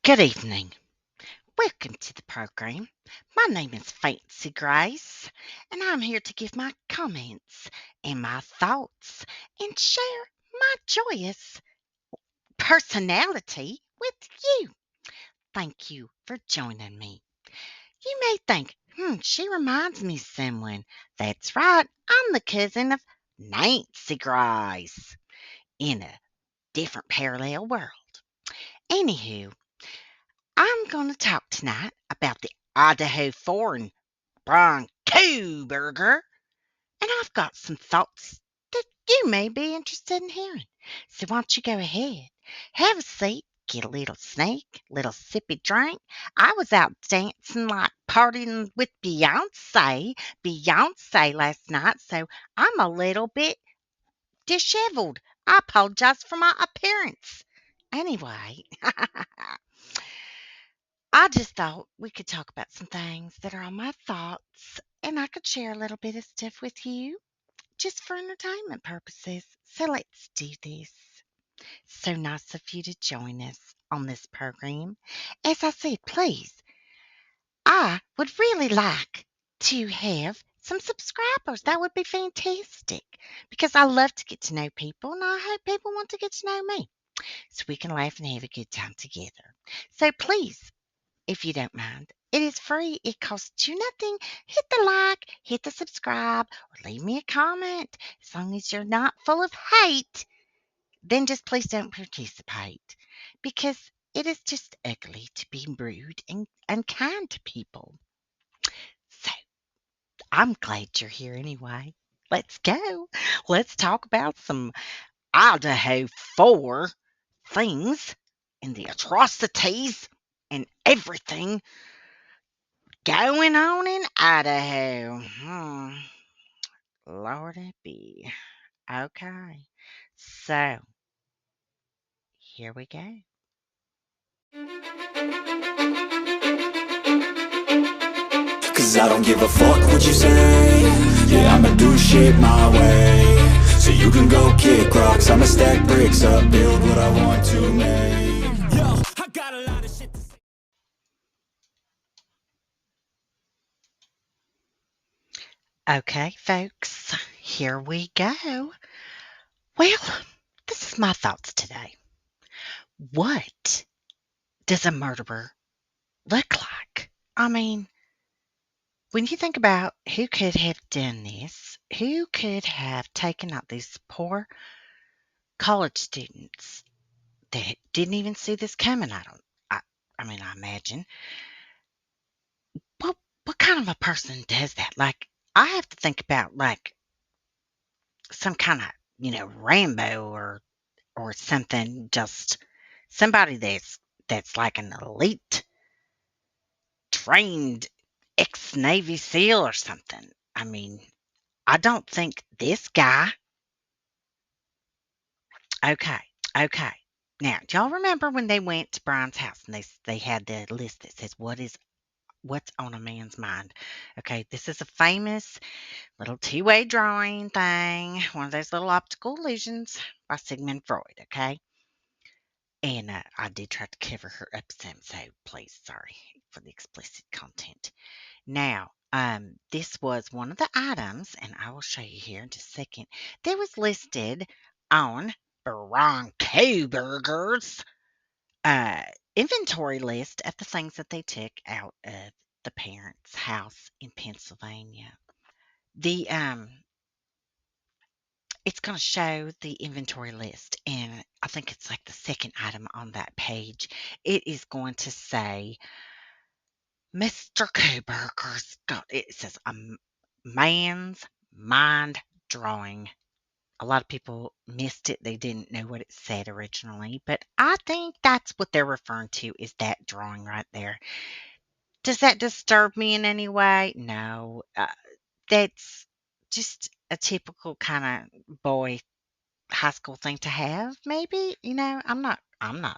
Good evening. Welcome to the program. My name is FancyGrace, and I'm here to give my comments and my thoughts and share my joyous personality with you. Thank you for joining me. You may think, she reminds me of someone. That's right, I'm the cousin of Nancy Grace in a different parallel world. Anywho, I'm going to talk tonight about the Idaho foreign Bronco burger, and I've got some thoughts that you may be interested in hearing. So why don't you go ahead, have a seat, get a little snack, little sippy drink. I was out dancing like partying with Beyonce last night, so I'm a little bit disheveled. I apologize for my appearance. Anyway, I just thought we could talk about some things that are on my thoughts, and I could share a little bit of stuff with you just for entertainment purposes. So let's do this. So nice of you to join us on this program. As I said, please, I would really like to have some subscribers. That would be fantastic because I love to get to know people and I hope people want to get to know me so we can laugh and have a good time together. So please, if you don't mind. It is free. It costs you nothing. Hit the like, hit the subscribe, or leave me a comment. As long as you're not full of hate, then just please don't participate. Because it is just ugly to be rude and unkind to people. So I'm glad you're here anyway. Let's go. Let's talk about some Idaho 4 things and the atrocities and everything going on in Idaho. Lordy be. Okay. So, here we go. Cause I don't give a fuck what you say. Yeah, I'ma do shit my way. So you can go kick rocks, I'ma stack bricks up, build what I want to make. Yo, I got a lot of shit to say. Okay, folks, here we go. Well, this is my thoughts today. What does a murderer look like? I mean, when you think about who could have done this, who could have taken out these poor college students that didn't even see this coming, I, I mean, I imagine. What kind of a person does that? Like, I have to think about like some kind of, Rambo or something, just somebody that's like an elite trained ex-Navy SEAL or something. I mean, I don't think this guy. Okay, okay. Now, do y'all remember when they went to Brian's house and they had the list that says what's on a man's mind? Okay, this is a famous little two-way drawing thing, one of those little optical illusions by Sigmund Freud, okay? And I did try to cover her up some, so please, sorry for the explicit content. Now, this was one of the items, and I will show you here in just a second, that was listed on Bronco Burgers uh, inventory list of the things that they took out of the parents' house in Pennsylvania. The It's going to show the inventory list, and I think it's like the second item on that page. It is going to say Mr. Koberger's got it says man's mind drawing. A lot of people missed it. They didn't know what it said originally, but I think that's what they're referring to is that drawing right there. Does that disturb me in any way? No. That's just a typical kind of boy high school thing to have, maybe. I'm not, I don't know.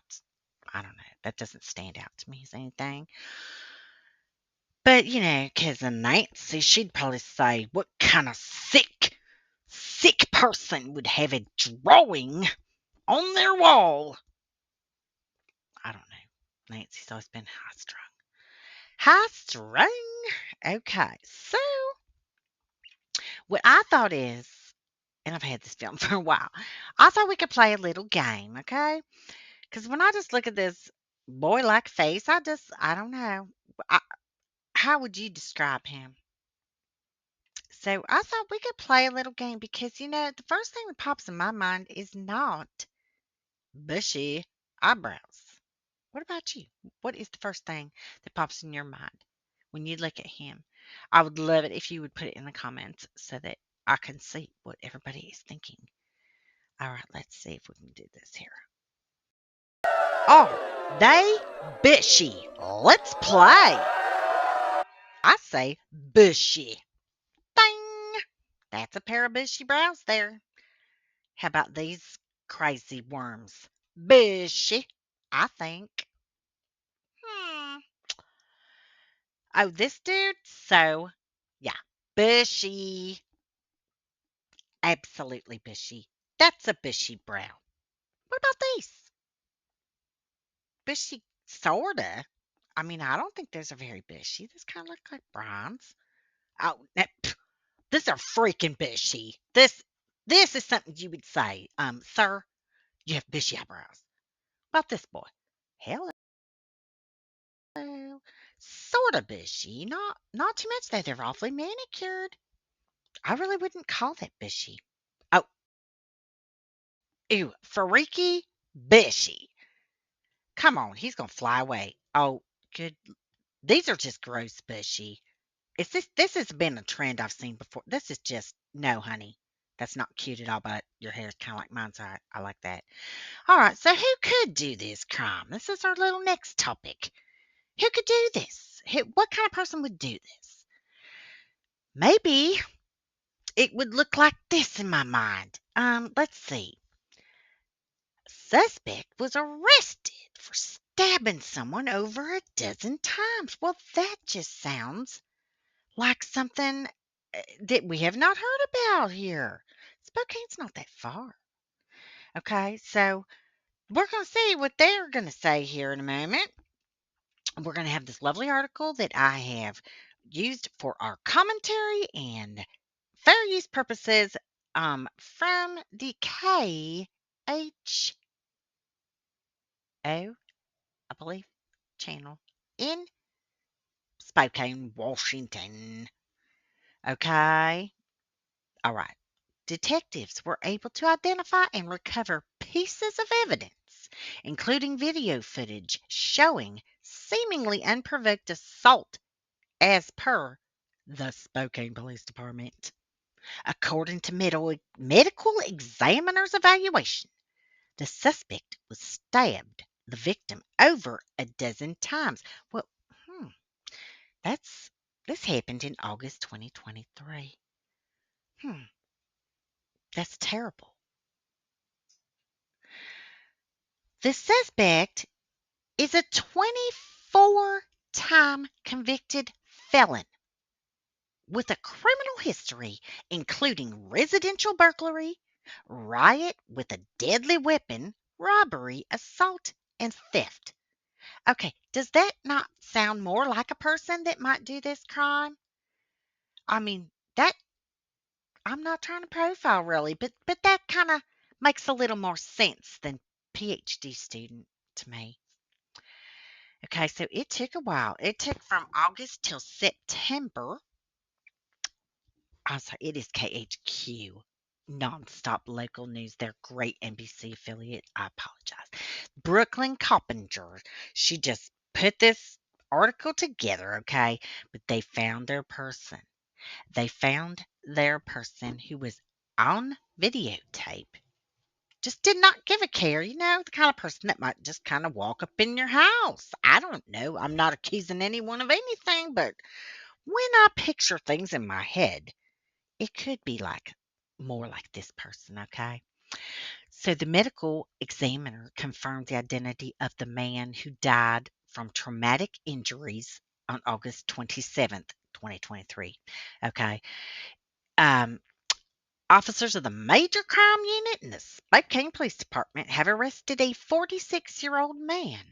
That doesn't stand out to me as anything. But, Cousin Nancy, she'd probably say, what kind of sick person would have a drawing on their wall? I don't know. Nancy's always been high strung. High strung. Okay. So what I thought is, and I've had this film for a while, I thought we could play a little game, okay? Because when I just look at this boy like face, I don't know. I, how would you describe him? So I thought we could play a little game because, the first thing that pops in my mind is not bushy eyebrows. What about you? What is the first thing that pops in your mind when you look at him? I would love it if you would put it in the comments so that I can see what everybody is thinking. All right, let's see if we can do this here. Are they bushy? Let's play. I say bushy. Ding! That's a pair of bushy brows there. How about these crazy worms? Bushy, I think. Hmm. Oh, this dude? So, yeah, bushy. Absolutely bushy. That's a bushy brow. What about these? Bushy, sorta. I mean, I don't think those are very bushy. These kind of look like bronze. Oh, these are freaking bushy. This is something you would say, sir, you have bushy eyebrows. What about this boy? Hello. Sort of bushy. Not too much though. They're awfully manicured. I really wouldn't call that bushy. Oh, ew, freaky bushy. Come on, he's gonna fly away. Oh, good. These are just gross bushy. Is this has been a trend I've seen before. This is just no, honey. That's not cute at all, but your hair is kind of like mine, so I like that. All right, so who could do this crime? This is our little next topic. Who could do this? What kind of person would do this? Maybe it would look like this in my mind. Let's see. Suspect was arrested for stabbing someone over a dozen times. Well, that just sounds like something that we have not heard about here. Spokane's not that far. Okay, so we're going to see what they're going to say here in a moment. We're going to have this lovely article that I have used for our commentary and fair use purposes from the KHO, I believe, channel in Spokane, Washington. Okay. All right. Detectives were able to identify and recover pieces of evidence, including video footage showing seemingly unprovoked assault as per the Spokane Police Department. According to medical examiner's evaluation, the suspect was stabbed the victim over a dozen times. Well, hmm, that's this happened in August 2023. Hmm, that's terrible. The suspect is a 24-time convicted felon with a criminal history including residential burglary, riot with a deadly weapon, robbery, assault, and theft. Okay, does that not sound more like a person that might do this crime? I mean, that I'm not trying to profile really, but that kind of makes a little more sense than PhD student to me. Okay, so it took a while. It took from August till September. I'm sorry, it is KHQ, nonstop local news. They're great NBC affiliate. I apologize. Brooklyn Coppinger. She just put this article together, okay? But they found their person. They found their person who was on videotape. Just did not give a care, the kind of person that might just kind of walk up in your house. I don't know. I'm not accusing anyone of anything, but when I picture things in my head, it could be like more like this person, okay? So the medical examiner confirmed the identity of the man who died from traumatic injuries on August 27th, 2023. Okay. Um, Officers of the Major Crime Unit in the Spokane Police Department have arrested a 46-year-old man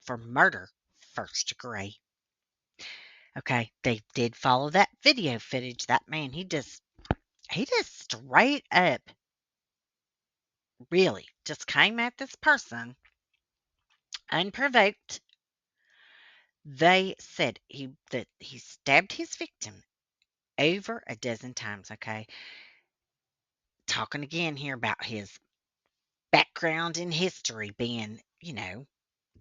for murder first degree. Okay, they did follow that video footage. That man, he just straight up really just came at this person unprovoked. They said he stabbed his victim over a dozen times, okay? Talking again here about his background in history being,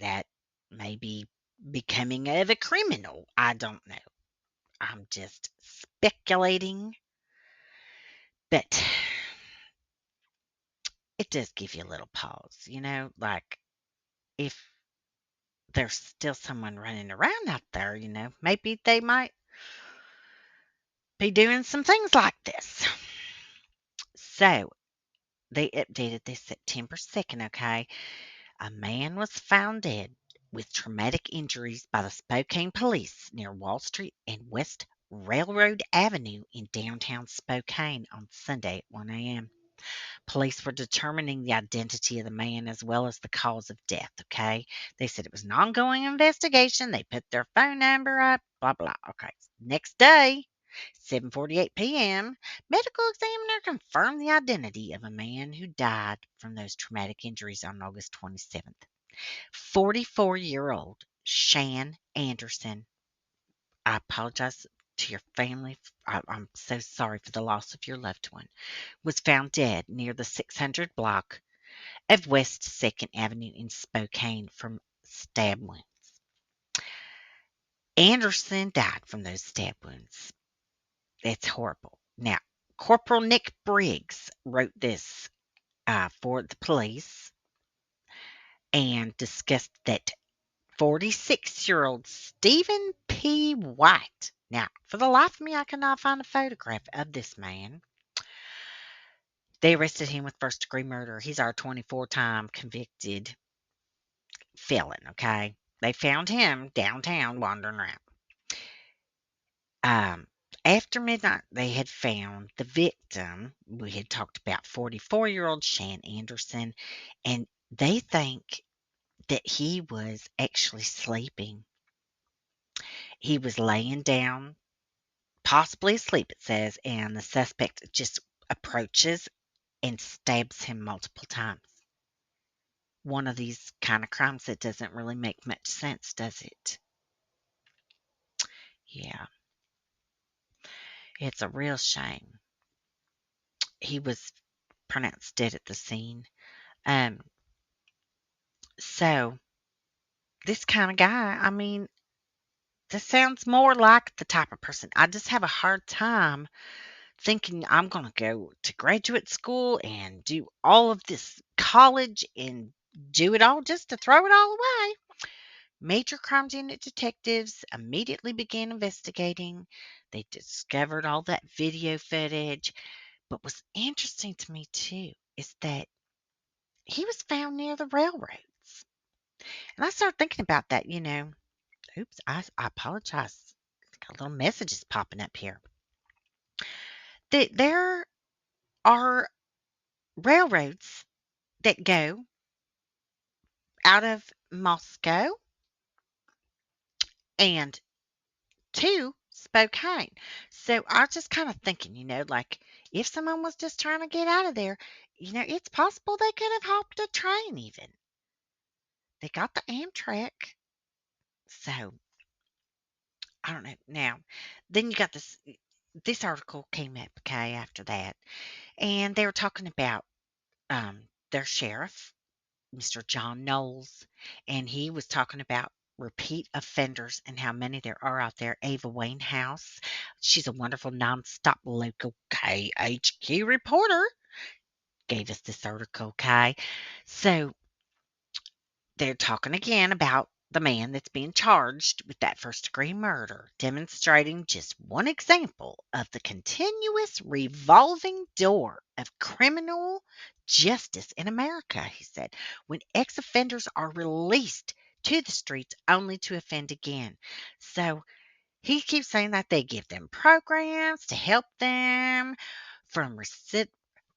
that maybe becoming of a criminal. I don't know. I'm just speculating, but it does give you a little pause, like if there's still someone running around out there, maybe they might be doing some things like this. So they updated this September 2nd, okay? A man was found dead with traumatic injuries by the Spokane police near Wall Street and West Railroad Avenue in downtown Spokane on Sunday at 1 a.m. Police were determining the identity of the man as well as the cause of death, okay? They said it was an ongoing investigation. They put their phone number up, blah, blah. Okay. Next day, 7:48 p.m., medical examiner confirmed the identity of a man who died from those traumatic injuries on August 27th. 44-year-old Shan Anderson. I apologize to your family. I'm so sorry for the loss of your loved one. Was found dead near the 600 block of West 2nd Avenue in Spokane from stab wounds. Anderson died from those stab wounds. It's horrible. Now, Corporal Nick Briggs wrote this for the police and discussed that 46-year-old Stephen P. White. Now, for the life of me, I cannot find a photograph of this man. They arrested him with first degree murder. He's our 24-time convicted felon, okay? They found him downtown wandering around. Um, After midnight, they had found the victim. We had talked about 44-year-old Shan Anderson, and they think that he was actually sleeping. He was laying down, possibly asleep, it says, and the suspect just approaches and stabs him multiple times. One of these kind of crimes that doesn't really make much sense, does it? Yeah, it's a real shame. He was pronounced dead at the scene. Um, so this kind of guy, I mean, this sounds more like the type of person. I just have a hard time thinking I'm going to go to graduate school and do all of this college and do it all just to throw it all away. Major Crimes Unit detectives immediately began investigating. They discovered all that video footage. But what's interesting to me, too, is that he was found near the railroads. And I started thinking about that, Oops, I apologize. Got little messages popping up here. There are railroads that go out of Moscow and to Spokane. So I was just kind of thinking, like if someone was just trying to get out of there, it's possible they could have hopped a train even. They got the Amtrak. So I don't know. Now, then you got this article came up, okay, after that. And they were talking about their sheriff, Mr. John Knowles, and he was talking about repeat offenders and how many there are out there. Ava Wainhouse, she's a wonderful nonstop local KHQ reporter, gave us this article, okay? So they're talking again about the man that's being charged with that first degree murder, demonstrating just one example of the continuous revolving door of criminal justice in America, he said, when ex offenders are released to the streets only to offend again. So he keeps saying that they give them programs to help them from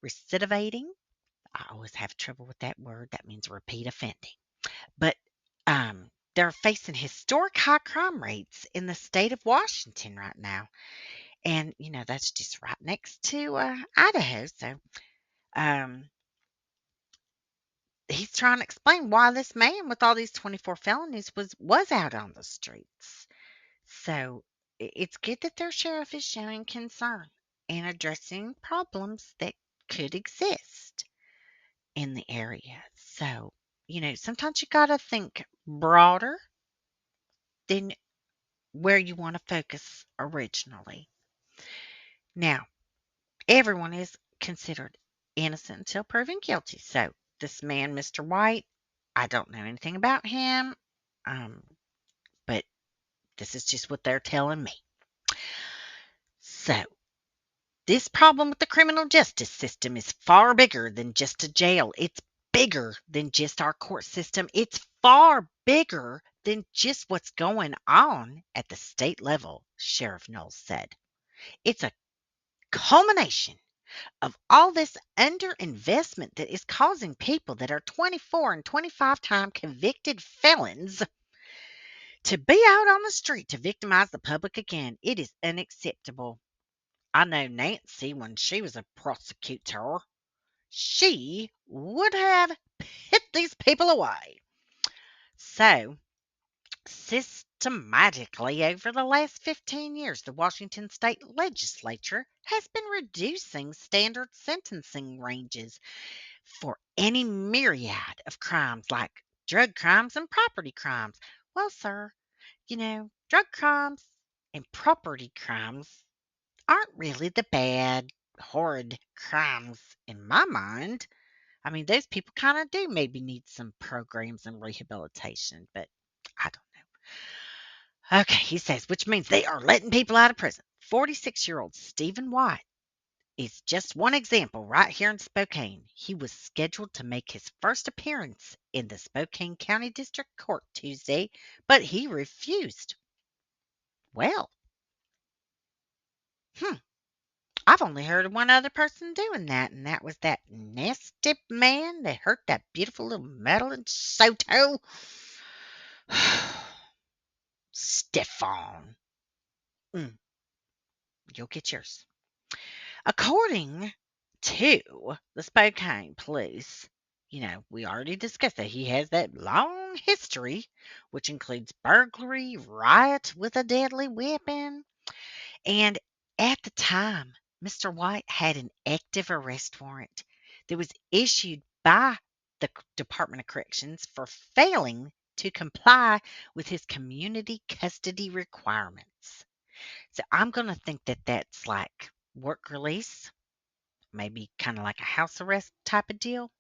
recidivating. I always have trouble with that word. That means repeat offending. But they're facing historic high crime rates in the state of Washington right now. And, that's just right next to Idaho. So um, he's trying to explain why this man with all these 24 felonies was out on the streets. So it's good that their sheriff is showing concern and addressing problems that could exist in the area. So, sometimes you got to think broader than where you want to focus originally. Now, everyone is considered innocent until proven guilty. So, this man, Mr. White, I don't know anything about him, um, but this is just what they're telling me. So, this problem with the criminal justice system is far bigger than just a jail. It's bigger than just our court system. It's far bigger than just what's going on at the state level, Sheriff Knowles said. It's a culmination of all this underinvestment that is causing people that are 24 and 25 time convicted felons to be out on the street to victimize the public again. It is unacceptable. I know Nancy, when she was a prosecutor, she would have hit these people away. So, systematically over the last 15 years, the Washington state legislature has been reducing standard sentencing ranges for any myriad of crimes like drug crimes and property crimes. Well, sir, drug crimes and property crimes aren't really the bad, horrid crimes in my mind. I mean, those people kind of do maybe need some programs and rehabilitation, but I don't know. Okay, he says, which means they are letting people out of prison. 46-year-old Stephen White is just one example right here in Spokane. He was scheduled to make his first appearance in the Spokane County District Court Tuesday, but he refused. Well, hmm, I've only heard of one other person doing that, and that was that nasty man that hurt that beautiful little Madeline Soto. Stefan. Mm, you'll get yours. According to the Spokane police, we already discussed that he has that long history, which includes burglary, riot with a deadly weapon, and at the time, Mr. White had an active arrest warrant that was issued by the Department of Corrections for failing to comply with his community custody requirements. So I'm going to think that that's like work release, maybe kind of like a house arrest type of deal.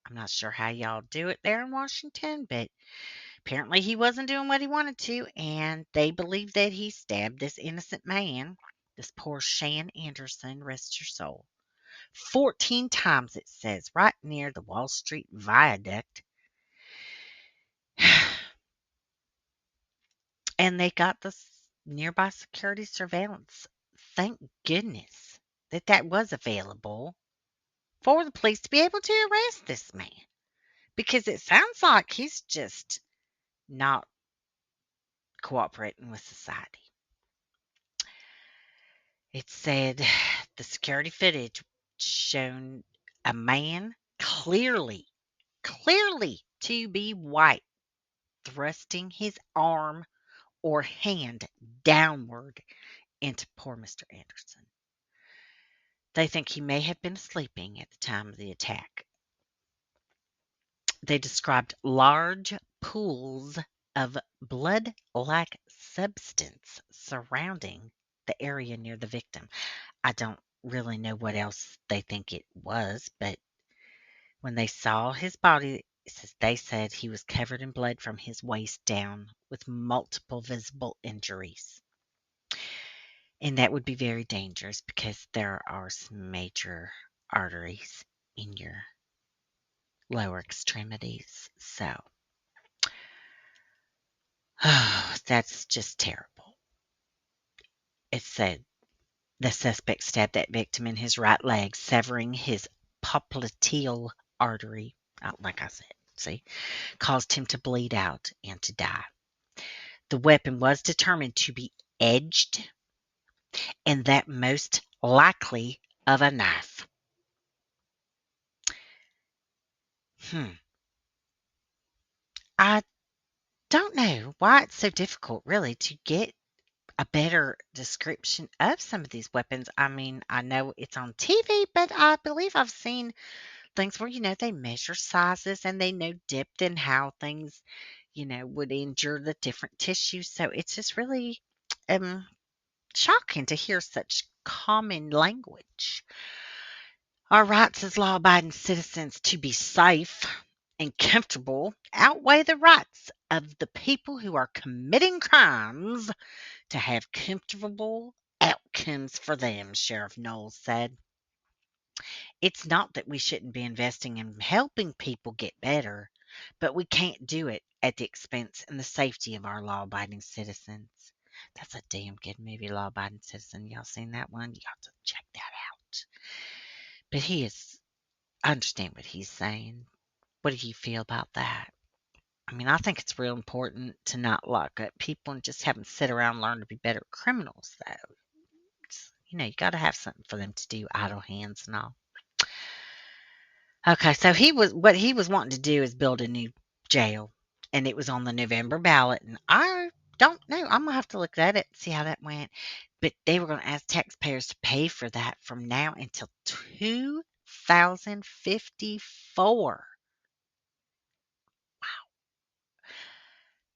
I'm not sure how y'all do it there in Washington, but apparently he wasn't doing what he wanted to, and they believe that he stabbed this innocent man, this poor Shan Anderson, rest your soul, 14 times, it says, right near the Wall Street Viaduct. And they got this nearby security surveillance. Thank goodness that was available for the police to be able to arrest this man, because it sounds like he's just not cooperating with society. It said the security footage shown a man clearly to be white, thrusting his arm or hand downward into poor Mr. Anderson. They think he may have been sleeping at the time of the attack. They described large pools of blood-like substance surrounding the area near the victim. I don't really know what else they think it was, but when they saw his body, they said he was covered in blood from his waist down with multiple visible injuries. And that would be very dangerous because there are some major arteries in your lower extremities. So, that's just terrible. It said the suspect stabbed that victim in his right leg, severing his popliteal artery. Like I said, see, caused him to bleed out and to die. The weapon was determined to be edged and that most likely of a knife. Hmm. I don't know why it's so difficult, really, to get a better description of some of these weapons. I mean, I know it's on TV, but I believe I've seen things where, they measure sizes and they know depth and how things, would injure the different tissues. So it's just really um, shocking to hear such common language. Our rights as law abiding citizens to be safe and comfortable outweigh the rights of the people who are committing crimes to have comfortable outcomes for them, Sheriff Knowles said. It's not that we shouldn't be investing in helping people get better, but we can't do it at the expense and the safety of our law abiding citizens. That's a damn good movie, Law Abiding Citizen. Y'all seen that one? You got to check that out. But I understand what he's saying. What do you feel about that? I mean, I think it's real important to not lock up people and just have them sit around and learn to be better criminals, though. You got to have something for them to do, idle hands and all. Okay, so what he was wanting to do is build a new jail, and it was on the November ballot, and I don't know. I'm gonna have to look at it, see how that went. But they were gonna ask taxpayers to pay for that from now until 2054.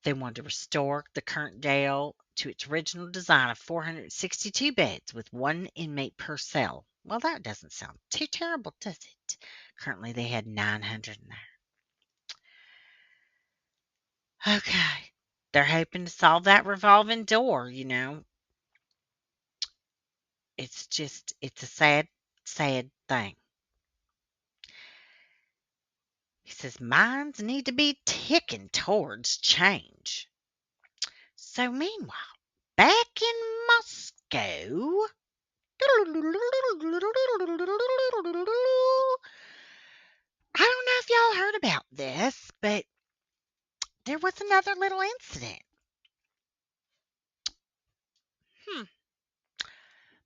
They wanted to restore the current jail to its original design of 462 beds with one inmate per cell. Well, that doesn't sound too terrible, does it? Currently, they had 900 in there. Okay. They're hoping to solve that revolving door. It's a sad, sad thing. He says minds need to be ticking towards change. So, meanwhile, back in Moscow, I don't know if y'all heard about this, but there was another little incident. Hmm.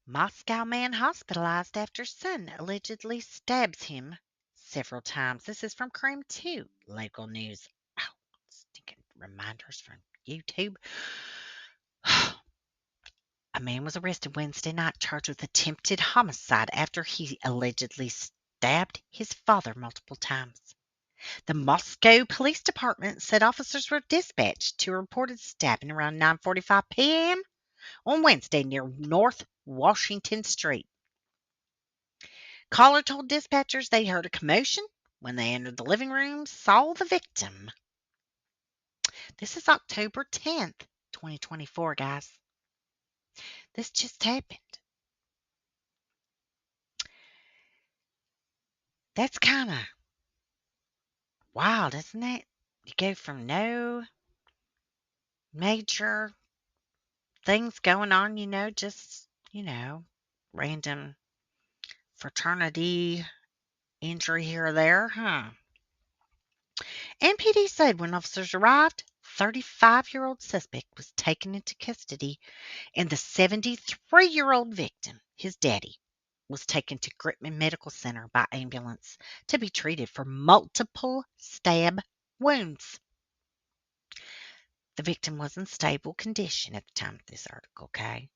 Moscow man hospitalized after son allegedly stabs him several times. This is from Cream 2, local news. Oh, stinking reminders from YouTube. A man was arrested Wednesday night charged with attempted homicide after he allegedly stabbed his father multiple times. The Moscow Police Department said officers were dispatched to a reported stabbing around 9:45 p.m. on Wednesday near North Washington Street. Caller told dispatchers they heard a commotion when they entered the living room, saw the victim. This is October 10th, 2024, guys. This just happened. That's kind of wild, isn't it? You go from no major things going on, random fraternity injury here or there, huh? NPD said when officers arrived, 35-year-old suspect was taken into custody and the 73-year-old victim, his daddy, was taken to Gritman Medical Center by ambulance to be treated for multiple stab wounds. The victim was in stable condition at the time of this article, okay?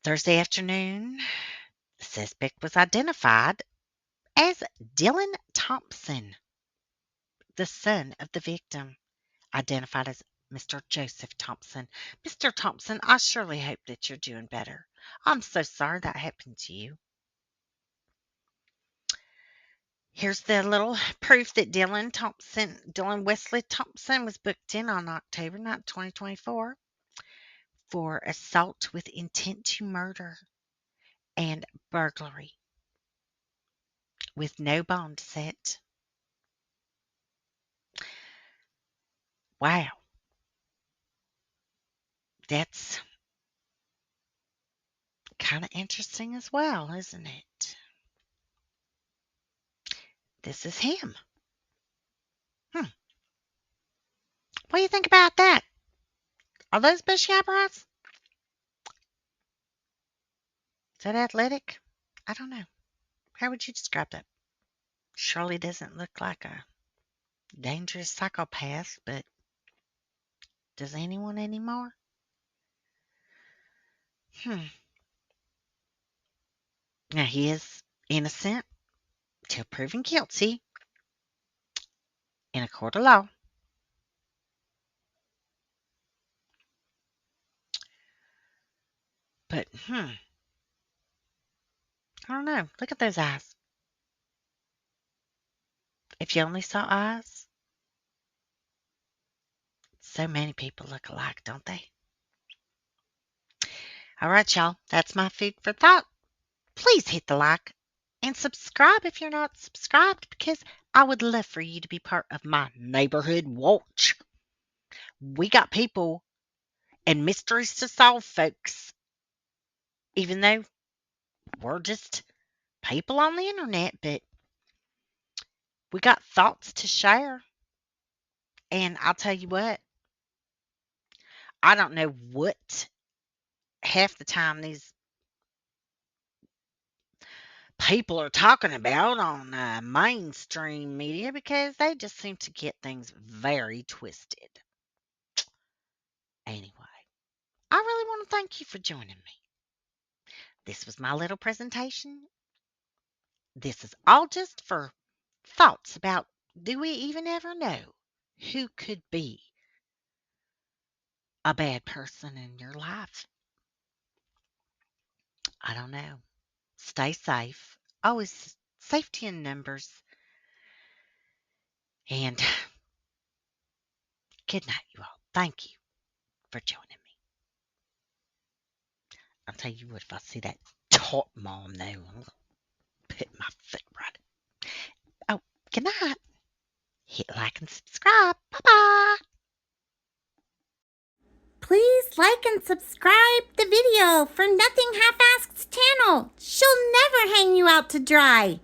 Thursday afternoon, the suspect was identified as Dylan Thompson, the son of the victim, identified as Mr. Joseph Thompson. Mr. Thompson, I surely hope that you're doing better. I'm so sorry that happened to you. Here's the little proof that Dylan Wesley Thompson was booked in on October 9th, 2024 for assault with intent to murder and burglary with no bond set. Wow, that's kind of interesting as well, isn't it? This is him. Hmm. What do you think about that? Are those bushy eyebrows? Is that athletic? I don't know. How would you describe that? Surely doesn't look like a dangerous psychopath, but does anyone anymore? Hmm. Now he is innocent till proven guilty in a court of law. But I don't know. Look at those eyes. If you only saw eyes, so many people look alike, don't they? All right, y'all. That's my food for thought. Please hit the like and subscribe if you're not subscribed because I would love for you to be part of my neighborhood watch. We got people and mysteries to solve, folks. Even though we're just people on the internet, but we got thoughts to share. And I'll tell you what, I don't know what half the time these people are talking about on mainstream media because they just seem to get things very twisted. Anyway, I really want to thank you for joining me. This was my little presentation. This is all just for thoughts about, do we even ever know who could be a bad person in your life? I don't know. Stay safe. Always safety in numbers. And good night, you all. Thank you for joining me. I'll tell you what, if I see that top mom though, I'm going to put my foot right. Oh, good night. Hit like and subscribe. Bye bye. Please like and subscribe the video for Nothing Half-Asked's channel. She'll never hang you out to dry.